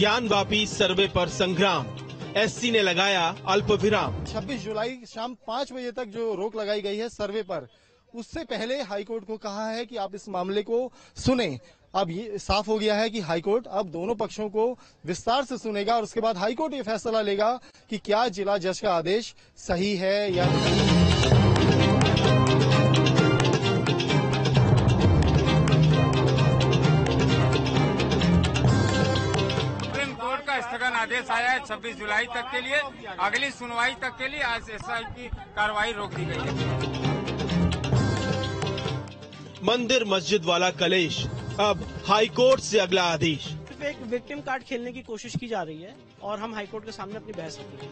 ज्ञानवापी सर्वे पर संग्राम, एससी ने लगाया अल्प विराम। 26 जुलाई शाम 5 बजे तक जो रोक लगाई गई है सर्वे पर, उससे पहले हाईकोर्ट को कहा है कि आप इस मामले को सुने। अब ये साफ हो गया है कि हाईकोर्ट अब दोनों पक्षों को विस्तार से सुनेगा और उसके बाद हाईकोर्ट ये फैसला लेगा कि क्या जिला जज का आदेश सही है या नहीं। सुप्रीम कोर्ट का स्थगन आदेश आया है 26 जुलाई तक के लिए। अगली सुनवाई तक के लिए आज एसआई की कार्रवाई रोक दी गई है। मंदिर मस्जिद वाला कलेश, अब हाईकोर्ट से अगला आदेश। सिर्फ एक विक्टिम कार्ड खेलने की कोशिश की जा रही है और हम हाईकोर्ट के सामने अपनी बहस रखेंगे।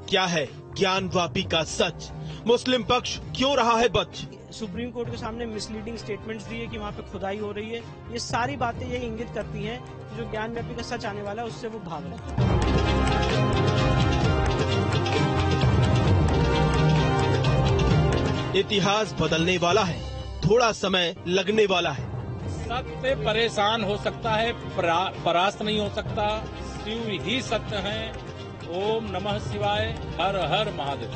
क्या है ज्ञानवापी का सच? मुस्लिम पक्ष क्यों रहा है बच? सुप्रीम कोर्ट के सामने मिसलीडिंग स्टेटमेंट्स दिए कि वहाँ पे खुदाई हो रही है। ये सारी बातें ये इंगित करती हैं कि जो ज्ञानवापी का सच आने वाला है उससे वो भाग रहे हैं। इतिहास बदलने वाला है, थोड़ा समय लगने वाला है। सत्य परेशान हो सकता है, परास्त नहीं हो सकता। शिव ही सत्य है। ओम नमः शिवाय, हर हर महादेव।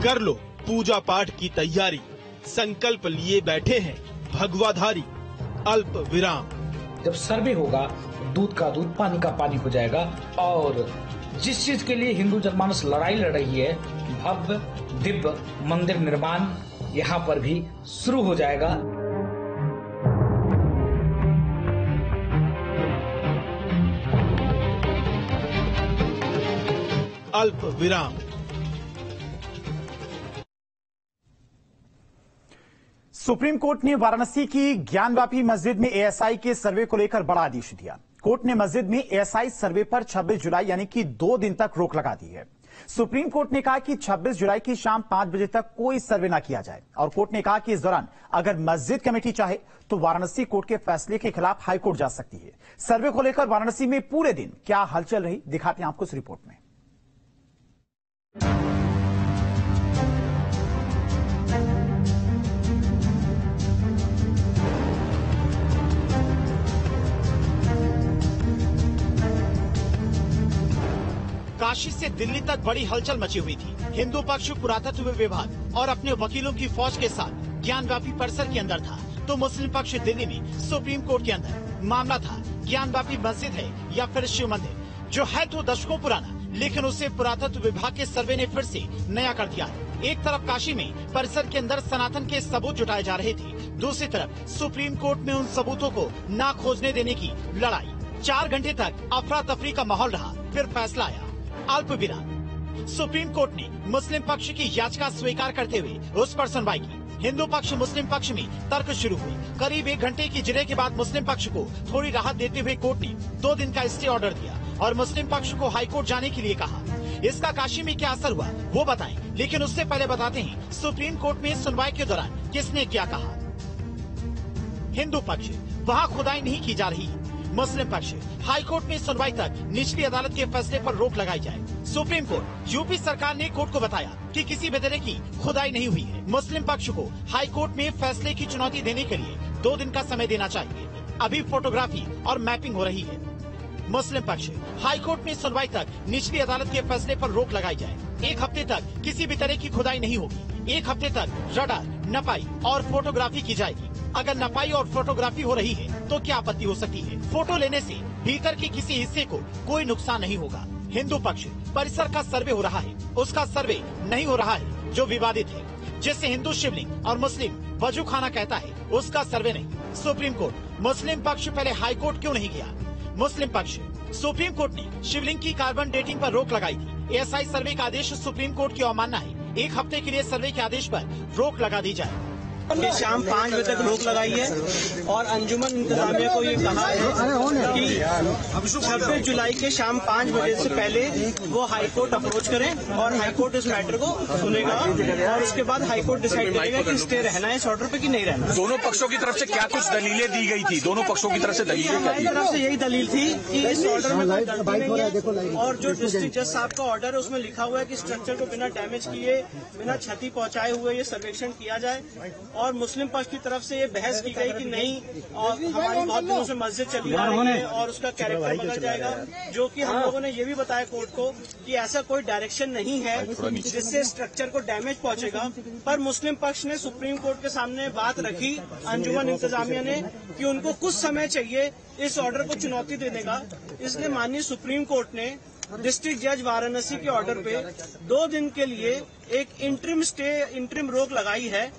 कर लो पूजा पाठ की तैयारी, संकल्प लिए बैठे हैं भगवाधारी। अल्प विराम। जब सर्वे होगा दूध का दूध पानी का पानी हो जाएगा और जिस चीज के लिए हिंदू जनमानस लड़ाई लड़ रही है, भव्य दिव्य मंदिर निर्माण यहाँ पर भी शुरू हो जाएगा। अल्प विराम। सुप्रीम कोर्ट ने वाराणसी की ज्ञानवापी मस्जिद में एएसआई के सर्वे को लेकर बड़ा आदेश दिया। कोर्ट ने मस्जिद में एएसआई सर्वे पर 26 जुलाई यानी कि 2 दिन तक रोक लगा दी है। सुप्रीम कोर्ट ने कहा कि 26 जुलाई की शाम 5 बजे तक कोई सर्वे न किया जाए और कोर्ट ने कहा कि इस दौरान अगर मस्जिद कमेटी चाहे तो वाराणसी कोर्ट के फैसले के खिलाफ हाईकोर्ट जा सकती है। सर्वे को लेकर वाराणसी में पूरे दिन क्या हलचल रही, दिखाते हैं आपको इस रिपोर्ट में। काशी से दिल्ली तक बड़ी हलचल मची हुई थी। हिंदू पक्ष पुरातत्व विभाग और अपने वकीलों की फौज के साथ ज्ञानवापी परिसर के अंदर था, तो मुस्लिम पक्ष दिल्ली में सुप्रीम कोर्ट के अंदर। मामला था ज्ञानवापी मस्जिद है या फिर शिव मंदिर, जो है तो दशकों पुराना, लेकिन उसे पुरातत्व विभाग के सर्वे ने फिर से नया कर दिया है। एक तरफ काशी में परिसर के अंदर सनातन के सबूत जुटाए जा रहे थे, दूसरी तरफ सुप्रीम कोर्ट में उन सबूतों को न खोजने देने की लड़ाई। 4 घंटे तक अफरा तफरी का माहौल रहा, फिर फैसला आया। अल्प विराम। सुप्रीम कोर्ट ने मुस्लिम पक्ष की याचिका स्वीकार करते हुए उस पर सुनवाई की। हिंदू पक्ष मुस्लिम पक्ष में तर्क शुरू हुए। करीब 1 घंटे की जिरह के बाद मुस्लिम पक्ष को थोड़ी राहत देते हुए कोर्ट ने 2 दिन का स्टे ऑर्डर दिया और मुस्लिम पक्ष को हाईकोर्ट जाने के लिए कहा। इसका काशी में क्या असर हुआ वो बताएं, लेकिन उससे पहले बताते हैं सुप्रीम कोर्ट में सुनवाई के दौरान किसने क्या कहा। हिंदू पक्ष, वहाँ खुदाई नहीं की जा रही। मुस्लिम पक्ष, हाईकोर्ट में सुनवाई तक निचली अदालत के फैसले पर रोक लगाई जाए। सुप्रीम कोर्ट, यूपी सरकार ने कोर्ट को बताया कि किसी भी तरह की खुदाई नहीं हुई है। मुस्लिम पक्ष को हाईकोर्ट में फैसले की चुनौती देने के लिए 2 दिन का समय देना चाहिए। अभी फोटोग्राफी और मैपिंग हो रही है। मुस्लिम पक्ष, हाईकोर्ट में सुनवाई तक निचली अदालत के फैसले पर रोक लगाई जाए। 1 हफ्ते तक किसी भी तरह की खुदाई नहीं होगी। 1 हफ्ते तक रडार, नपाई और फोटोग्राफी की जाएगी। अगर नपाई और फोटोग्राफी हो रही है तो क्या आपत्ति हो सकती है? फोटो लेने से भीतर के किसी हिस्से को कोई नुकसान नहीं होगा। हिंदू पक्ष, परिसर का सर्वे हो रहा है, उसका सर्वे नहीं हो रहा है जो विवादित है, जिससे हिंदू शिवलिंग और मुस्लिम वजू खाना कहता है, उसका सर्वे नहीं। सुप्रीम कोर्ट, मुस्लिम पक्ष पहले हाईकोर्ट क्यों नहीं गया? मुस्लिम पक्ष, सुप्रीम कोर्ट ने शिवलिंग की कार्बन डेटिंग पर रोक लगाई थी। एएसआई सर्वे का आदेश सुप्रीम कोर्ट की अवमानना है। 1 हफ्ते के लिए सर्वे के आदेश पर रोक लगा दी जाए। कि शाम 5 बजे तक रोक लगाई है और अंजुमन इंतजामिया को ये कहा है कि 26 जुलाई के शाम 5 बजे से पहले वो हाईकोर्ट अप्रोच करें और हाईकोर्ट इस मैटर को सुनेगा और उसके बाद हाईकोर्ट डिसाइड करेगा कि स्टे रहना है इस ऑर्डर पे कि नहीं रहना। दोनों पक्षों की तरफ से क्या कुछ दलीलें दी गई थी? दोनों पक्षों की तरफ से दलीलें क्या दी? तरफ से यही दलील थी कि इस ऑर्डर में कोई गलती नहीं है और जो डिस्ट्रिक्ट जज साहब का ऑर्डर है उसमें लिखा हुआ है कि स्ट्रक्चर को बिना डैमेज किए, बिना क्षति पहुंचाए हुए ये सर्वेक्षण किया जाए। और मुस्लिम पक्ष की तरफ से ये बहस की गई कि नहीं और हमारी बहुत दिनों से मस्जिद चली आ रही है और उसका कैरेक्टर बदल जाएगा, जो कि हम लोगों ने ये भी बताया कोर्ट को कि ऐसा कोई डायरेक्शन नहीं है जिससे स्ट्रक्चर को डैमेज पहुंचेगा। पर मुस्लिम पक्ष ने सुप्रीम कोर्ट के सामने बात रखी अंजुमन इंतजामिया ने कि उनको कुछ समय चाहिए इस ऑर्डर को चुनौती देने का, इसलिए माननीय सुप्रीम कोर्ट ने डिस्ट्रिक्ट जज वाराणसी के ऑर्डर पे 2 दिन के लिए एक इंटरिम रोक लगाई है।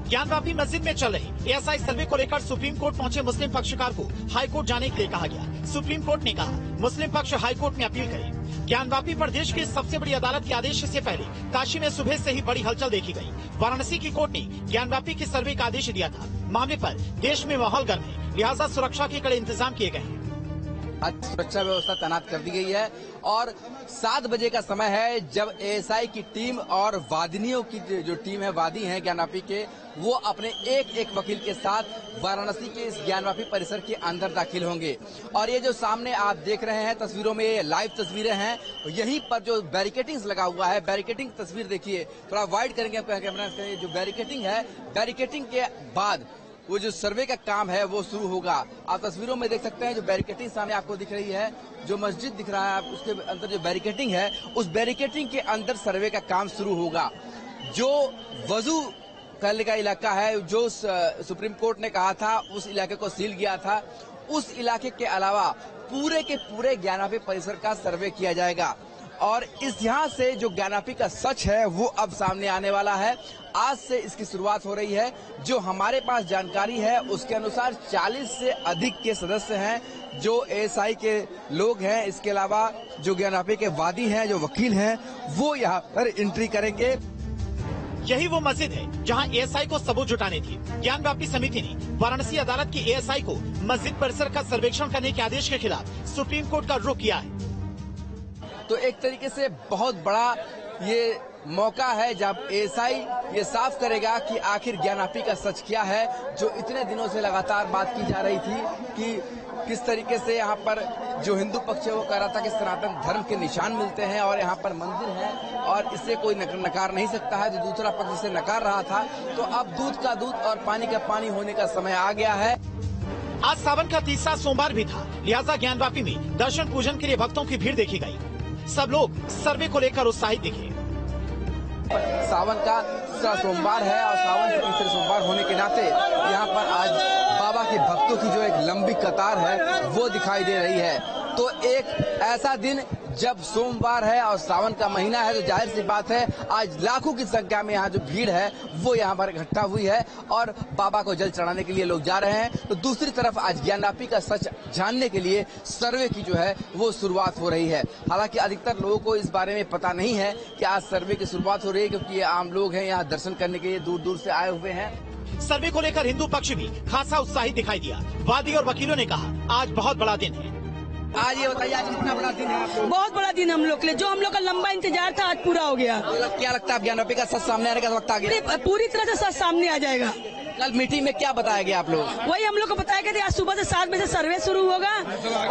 ज्ञानवापी मस्जिद में चल रही एएसआई सर्वे को लेकर सुप्रीम कोर्ट पहुंचे मुस्लिम पक्षकार को हाईकोर्ट जाने के लिए कहा गया। सुप्रीम कोर्ट ने कहा मुस्लिम पक्ष हाईकोर्ट में अपील करे। ज्ञानवापी पर देश की सबसे बड़ी अदालत के आदेश से पहले काशी में सुबह से ही बड़ी हलचल देखी गई। वाराणसी की कोर्ट ने ज्ञानवापी के सर्वे का आदेश दिया था। मामले पर देश में माहौल गर्म है, लिहाजा सुरक्षा के कड़े इंतजाम किए गए हैं। आज सुरक्षा व्यवस्था तैनात कर दी गई है और 7 बजे का समय है जब एएसआई की टीम और वादिनियों की जो टीम है, वादी हैं ज्ञानवापी के, वो अपने एक वकील के साथ वाराणसी के इस ज्ञानवापी परिसर के अंदर दाखिल होंगे। और ये जो सामने आप देख रहे हैं तस्वीरों में, ये लाइव तस्वीरें हैं। यहीं पर जो बैरिकेटिंग लगा हुआ है, बैरिकेटिंग तस्वीर देखिए, थोड़ा वाइड करेंगे आपका कैमरा। जो बैरिकेटिंग है, बैरिकेटिंग के बाद वो जो सर्वे का काम है वो शुरू होगा। आप तस्वीरों में देख सकते हैं जो बैरिकेटिंग सामने आपको दिख रही है, जो मस्जिद दिख रहा है, आप उसके अंदर जो बैरिकेटिंग है, उस बैरिकेटिंग के अंदर सर्वे का काम शुरू होगा। जो वजू करने का इलाका है, जो सुप्रीम कोर्ट ने कहा था उस इलाके को सील किया था, उस इलाके के अलावा पूरे के पूरे ज्ञानवापी परिसर का सर्वे किया जाएगा। और इस यहाँ से जो ज्ञानवापी का सच है वो अब सामने आने वाला है। आज से इसकी शुरुआत हो रही है। जो हमारे पास जानकारी है उसके अनुसार 40 से अधिक के सदस्य हैं जो एएसआई के लोग हैं। इसके अलावा जो ज्ञानवापी के वादी हैं, जो वकील हैं, वो यहाँ पर एंट्री करेंगे। यही वो मस्जिद है जहां एएसआई को सबूत जुटाने थी। ज्ञानवापी समिति ने वाराणसी अदालत की एएसआई को मस्जिद परिसर का सर्वेक्षण करने के आदेश के खिलाफ सुप्रीम कोर्ट का रुख किया है। तो एक तरीके से बहुत बड़ा ये मौका है जब एएसआई ये साफ करेगा कि आखिर ज्ञानवापी का सच क्या है। जो इतने दिनों से लगातार बात की जा रही थी कि किस तरीके से यहाँ पर जो हिंदू पक्ष है वो कह रहा था कि सनातन धर्म के निशान मिलते हैं और यहाँ पर मंदिर है और इसे कोई नकार नहीं सकता है। जो दूसरा पक्ष इसे नकार रहा था, तो अब दूध का दूध और पानी का पानी होने का समय आ गया है। आज सावन का तीसरा सोमवार भी था, लिहाजा ज्ञानवापी में दर्शन पूजन के लिए भक्तों की भीड़ देखी गई। सब लोग सर्वे को लेकर उत्साहित दिखे। सावन का तीसरा सोमवार है और सावन के तीसरे सोमवार होने के नाते यहाँ पर आज बाबा के भक्तों की जो एक लंबी कतार है वो दिखाई दे रही है। तो एक ऐसा दिन जब सोमवार है और सावन का महीना है, तो जाहिर सी बात है आज लाखों की संख्या में यहाँ जो भीड़ है वो यहाँ पर इकट्ठा हुई है और बाबा को जल चढ़ाने के लिए लोग जा रहे हैं। तो दूसरी तरफ आज ज्ञानवापी का सच जानने के लिए सर्वे की जो है वो शुरुआत हो रही है। हालांकि अधिकतर लोगों को इस बारे में पता नहीं है कि आज सर्वे की शुरुआत हो रही है, क्योंकि ये आम लोग हैं, यहाँ दर्शन करने के लिए दूर दूर से आए हुए हैं। सर्वे को लेकर हिंदू पक्ष भी खासा उत्साहित दिखाई दिया। वादी और वकीलों ने कहा आज बहुत बड़ा दिन है। आज ये बताइए, आज कितना बड़ा दिन है? बहुत बड़ा दिन हम लोग के लिए, जो हम लोग का लंबा इंतजार था आज पूरा हो गया। क्या लगता है ज्ञानवापी का सच सामने आने का वक्त आ गया? पूरी तरह से सच सामने आ जाएगा। कल मीटिंग में क्या बताया गया आप लोग? वही हम लोग को बताया गया आज सुबह से 7 बजे सर्वे शुरू होगा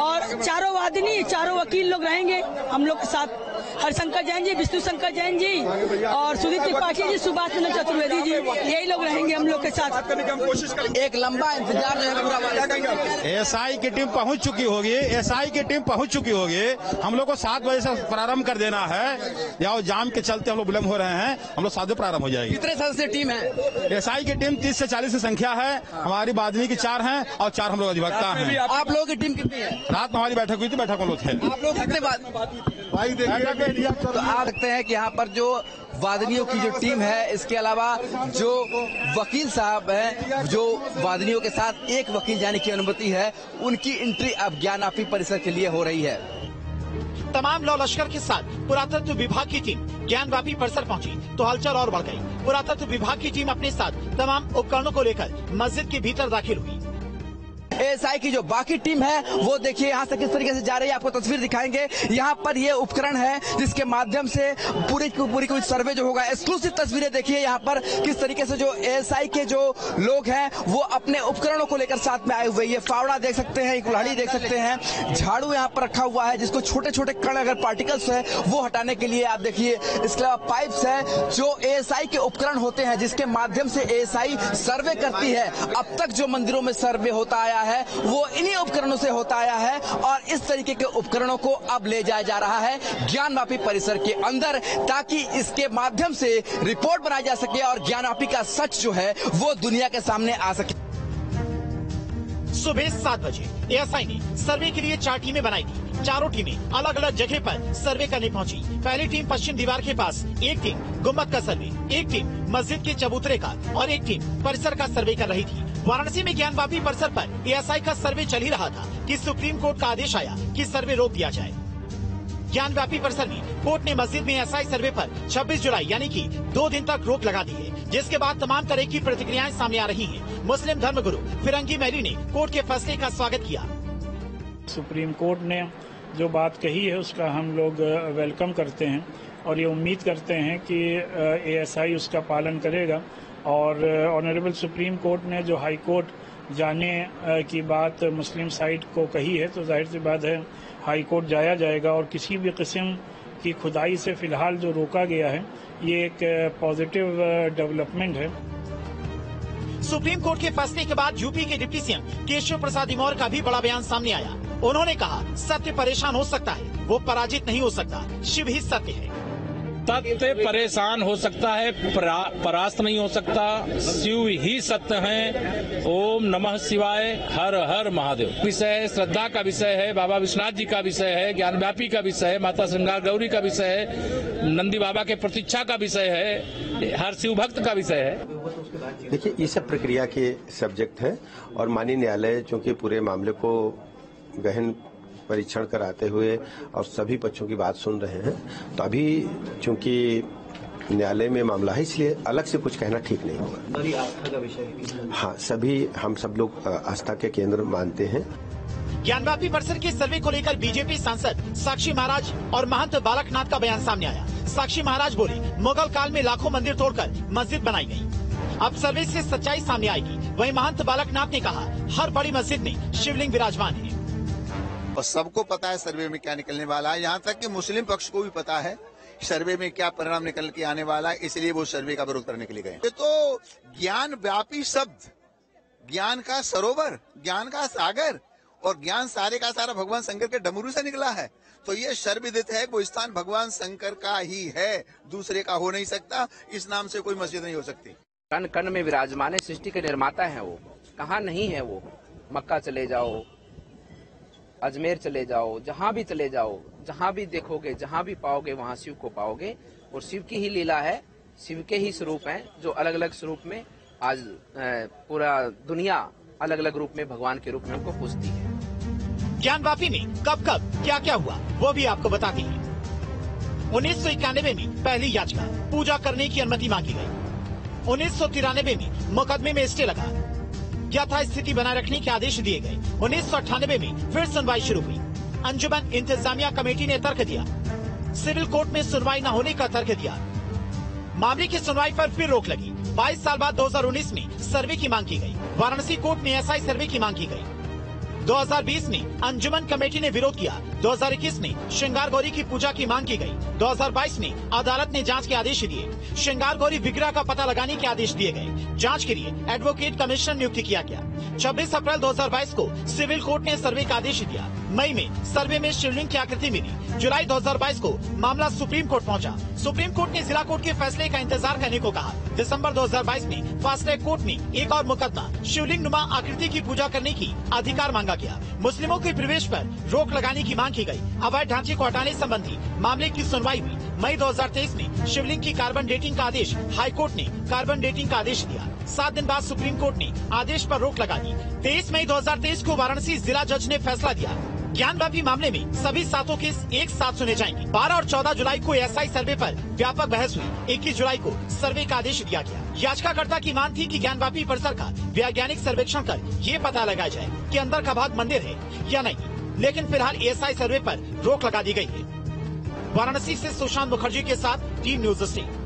और चारों वादिनी, चारों वकील लोग रहेंगे हम लोग के साथ। हरिशंकर जैन जी, विष्णु शंकर जैन जी और सुदीप त्रिपाठी जी, सुभाष चंद्र चतुर्वेदी जी, यही लोग रहेंगे हम लोग के साथ। एक लंबा इंतजार जो है पूरा। एएसआई की टीम पहुंच चुकी होगी, एएसआई की टीम पहुंच चुकी होगी। हम लोग को 7 बजे से प्रारंभ कर देना है। या जाम के चलते हम लोग विलम्ब हो रहे हैं, हम लोग 7 बजे प्रारंभ हो जाएगी। कितने सदस्य टीम है? एएसआई की टीम 30 से 40 की संख्या है। हमारी वादिनी की 4 हैं और 4 हम लोग अधिवक्ता हैं। आप लोगों की टीम कितनी है? रात में हमारी बैठक हुई थी, बैठक में लोग थे। आप लोग कितने तो आप देखते हैं कि यहाँ पर जो वादिनियों की जो टीम है, इसके अलावा जो वकील साहब हैं, जो वादिनियों के साथ एक वकील जाने की अनुमति है, उनकी एंट्री अब ज्ञानवापी परिसर के लिए हो रही है। तमाम लौ लश्कर के साथ पुरातत्व विभाग की टीम ज्ञानवापी परिसर पहुंची तो हलचल और बढ़ गई। पुरातत्व विभाग की टीम अपने साथ तमाम उपकरणों को लेकर मस्जिद के भीतर दाखिल हुई। एएसआई की जो बाकी टीम है वो देखिए यहाँ से किस तरीके से जा रही है, आपको तस्वीर दिखाएंगे। यहाँ पर ये उपकरण है जिसके माध्यम से पूरी कोई सर्वे जो होगा। एक्सक्लूसिव तस्वीरें देखिए यहाँ पर किस तरीके से जो एएसआई के जो लोग हैं वो अपने उपकरणों को लेकर साथ में आए हुए। ये फावड़ा देख सकते हैं, कुल्हाड़ी देख सकते हैं, झाड़ू यहाँ पर रखा हुआ है जिसको छोटे छोटे कण अगर पार्टिकल्स है वो हटाने के लिए आप देखिए। इसके अलावा पाइप्स है जो एएसआई के उपकरण होते हैं जिसके माध्यम से एएसआई सर्वे करती है। अब तक जो मंदिरों में सर्वे होता आया है वो इन्हीं उपकरणों से होता आया है और इस तरीके के उपकरणों को अब ले जाया जा रहा है ज्ञानवापी परिसर के अंदर ताकि इसके माध्यम से रिपोर्ट बनाई जा सके और ज्ञानवापी का सच जो है वो दुनिया के सामने आ सके। सुबह 7 बजे एएसआई ने सर्वे के लिए 4 टीमें बनाई थी। चारों टीमें अलग अलग जगह पर सर्वे करने पहुंची। पहली टीम पश्चिम दीवार के पास, एक टीम गुम्बद का सर्वे, एक टीम मस्जिद के चबूतरे का और एक टीम परिसर का सर्वे कर रही थी। वाराणसी में ज्ञानवापी परिसर पर एएसआई का सर्वे चल ही रहा था कि सुप्रीम कोर्ट का आदेश आया कि सर्वे रोक दिया जाए। ज्ञानवापी परिसर में कोर्ट ने मस्जिद में एएसआई सर्वे पर 26 जुलाई यानी कि 2 दिन तक रोक लगा दी है, जिसके बाद तमाम तरह की प्रतिक्रियाएं सामने आ रही हैं। मुस्लिम धर्मगुरु फिरंगी मैली ने कोर्ट के फैसले का स्वागत किया। सुप्रीम कोर्ट ने जो बात कही है उसका हम लोग वेलकम करते हैं और ये उम्मीद करते हैं कि एएसआई उसका पालन करेगा। और ऑनरेबल सुप्रीम कोर्ट ने जो हाई कोर्ट जाने की बात मुस्लिम साइड को कही है तो जाहिर सी बात है हाई कोर्ट जाया जाएगा और किसी भी किस्म की खुदाई से फिलहाल जो रोका गया है ये एक पॉजिटिव डेवलपमेंट है। सुप्रीम कोर्ट के फैसले के बाद यूपी के डिप्टी सीएम केशव प्रसाद मौर्य का भी बड़ा बयान सामने आया। उन्होंने कहा सत्य परेशान हो सकता है, वो पराजित नहीं हो सकता, शिव ही सत्य है। सत्य परेशान हो सकता है, परास्त नहीं हो सकता, शिव ही सत्य हैं। ओम नमः शिवाय, हर हर महादेव। विषय है, श्रद्धा का विषय है, बाबा विश्वनाथ जी का विषय है, ज्ञानवापी का विषय है, माता श्रृंगार गौरी का विषय है, नंदी बाबा के प्रतीक्षा का विषय है, हर शिव भक्त का विषय है। देखिए ये सब प्रक्रिया के सब्जेक्ट है और माननीय न्यायालय चूंकि पूरे मामले को गहन परीक्षण कराते हुए और सभी पक्षों की बात सुन रहे हैं तो अभी चूंकि न्यायालय में मामला है इसलिए अलग से कुछ कहना ठीक नहीं होगा। बड़ी आस्था का विषय। हाँ, सभी हम सब लोग आस्था के केंद्र मानते हैं। ज्ञानवापी परिसर के सर्वे को लेकर बीजेपी सांसद साक्षी महाराज और महंत बालकनाथ का बयान सामने आया। साक्षी महाराज बोले मुगल काल में लाखों मंदिर तोड़कर मस्जिद बनाई गई, अब सर्वे से सच्चाई सामने आएगी। वहीं महंत बालकनाथ ने कहा हर बड़ी मस्जिद में शिवलिंग विराजमान है और सबको पता है सर्वे में क्या निकलने वाला है, यहाँ तक कि मुस्लिम पक्ष को भी पता है सर्वे में क्या परिणाम निकल के आने वाला है, इसलिए वो सर्वे का विरोध करने के लिए गए। तो ज्ञानवापी शब्द, ज्ञान का सरोवर, ज्ञान का सागर और ज्ञान सारे का सारा भगवान शंकर के डमरू से निकला है, तो ये सर्वविदित है वो स्थान भगवान शंकर का ही है, दूसरे का हो नहीं सकता। इस नाम से कोई मस्जिद नहीं हो सकती। कण कण में विराजमान है, सृष्टि के निर्माता है वो, कहाँ नहीं है वो। मक्का चले जाओ, अजमेर चले जाओ, जहाँ भी चले जाओ, जहाँ भी देखोगे, जहाँ भी पाओगे वहाँ शिव को पाओगे और शिव की ही लीला है, शिव के ही स्वरूप हैं जो अलग अलग स्वरूप में आज पूरा दुनिया अलग अलग रूप में भगवान के रूप में उनको पूजती है। ज्ञानवापी में कब कब क्या क्या हुआ वो भी आपको बताते हैं। 1991 में पहली याचिका, पूजा करने की अनुमति मांगी गई। 1993 में मुकदमे में स्टे लगा, यथास्थिति बनाए रखने के आदेश दिए गए। 1998 में फिर सुनवाई शुरू हुई। अंजुमन इंतजामिया कमेटी ने तर्क दिया, सिविल कोर्ट में सुनवाई न होने का तर्क दिया। मामले की सुनवाई पर फिर रोक लगी। 22 साल बाद 2019 में सर्वे की मांग की गई। वाराणसी कोर्ट में एएसआई सर्वे की मांग की गई। 2020 में अंजुमन कमेटी ने विरोध किया। 2021 में श्रृंगार गौरी की पूजा की मांग की गई। 2022 में अदालत ने जांच के आदेश दिए। श्रृंगार गौरी विग्रह का पता लगाने के आदेश दिए गए। जांच के लिए एडवोकेट कमीशन नियुक्त किया गया। 26 अप्रैल 2022 को सिविल कोर्ट ने सर्वे का आदेश दिया। मई में सर्वे में शिवलिंग की आकृति मिली। जुलाई 2022 को मामला सुप्रीम कोर्ट पहुंचा। सुप्रीम कोर्ट ने जिला कोर्ट के फैसले का इंतजार करने को कहा। दिसंबर 2022 में फास्ट ट्रैक कोर्ट में एक और मुकदमा शिवलिंग नुमा आकृति की पूजा करने की अधिकार मांगा गया। मुस्लिमों के प्रवेश पर रोक लगाने की मांग की गई। अवैध ढांचे को हटाने संबंधी मामले की सुनवाई हुई। मई 2023 में शिवलिंग की कार्बन डेटिंग का आदेश हाई कोर्ट ने कार्बन डेटिंग का आदेश दिया। 7 दिन बाद सुप्रीम कोर्ट ने आदेश पर रोक लगा दी। 23 मई 2023 को वाराणसी जिला जज ने फैसला दिया। ज्ञानव्यापी मामले में सभी 7 केस एक साथ सुने जाएंगे। 12 और 14 जुलाई को एएसआई सर्वे पर व्यापक बहस हुई। 21 जुलाई को सर्वे का आदेश दिया गया। याचिकाकर्ता की मांग थी कि ज्ञानव्यापी परिसर का वैज्ञानिक सर्वेक्षण कर ये पता लगाया जाए कि अंदर का भाग मंदिर है या नहीं, लेकिन फिलहाल एएसआई सर्वे पर रोक लगा दी गई है। वाराणसी से सुशांत मुखर्जी के साथ टीम न्यूज 18।